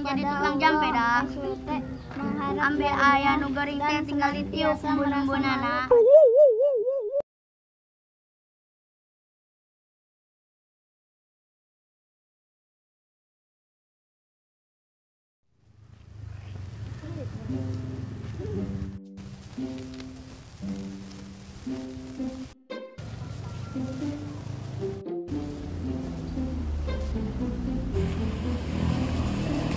jadi tukang jampe dah. Ambil ayah nu goreng teh tinggal ditiup embun-embunana.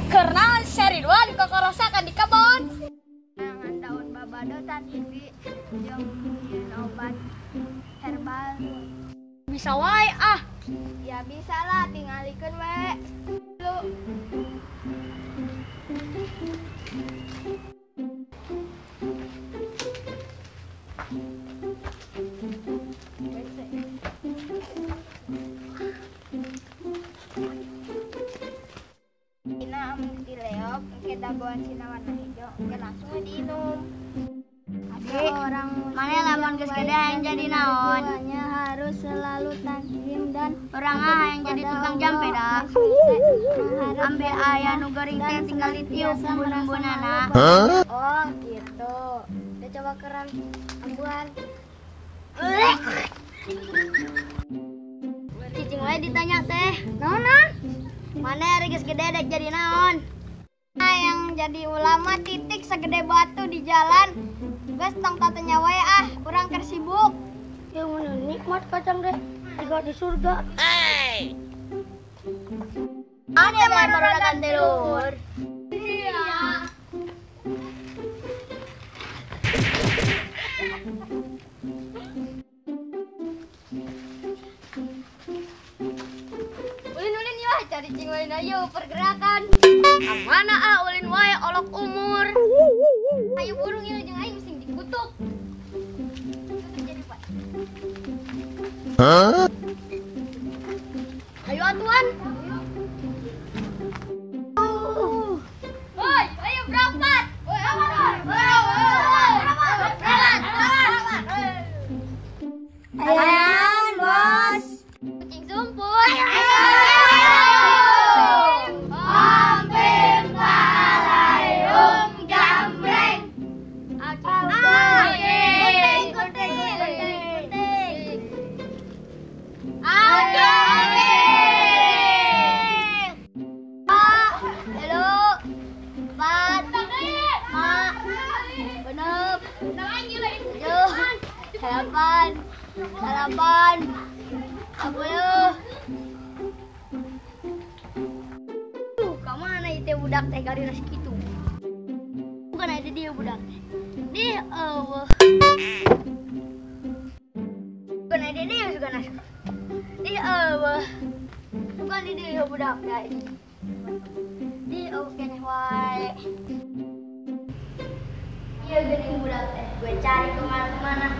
Karena Syaridwan kokorosakan di kebon. Dengan daun babado tadi yang obat herbal. Bisa wae ah. Ya bisa lah, tingalikeun we. Lu. Ina amun dileok, ke dagoan sina warna hijau, ke langsung diinum. Adik, mana lamun geus gede yang jadi naon? Hanya harus selalu tajam dan orang yang jadi tukang jampe dah. Ambil ayah nu goreng teh tinggal ditiup embun-embunana. Oh gitu. Udah coba keran ambuan. Cicing wae ditanya teh. Naonan? Mana hari geus gede dek jadi naon? Yang jadi ulama titik segede batu di jalan. Gas tong tatanya wae ah, urang keur sibuk. Ya mana nikmat kacang deh, juga di surga. Hey. Ada maroragan telur. Iya. Ulin ya, cari cingwain ayo pergerakan. Mana ah ulin wae olok umur. Ayo burung ieu jeung aing sing dikutuk. Hah? Ayo atuan. Woi, ayo berangkat. Ayan, bos. Kucing sumput. Ompim kalayum jambreng. Sarapan. Apa yo? Kamu mana itu budak teh karina segitu? Bukan ada dia budak teh. Di Allah. Bukan ada dia juga nas. Di Allah. Bukan di dia budak teh. Di oke nih wae. Iya gini budak teh. Gue cari kemana-mana.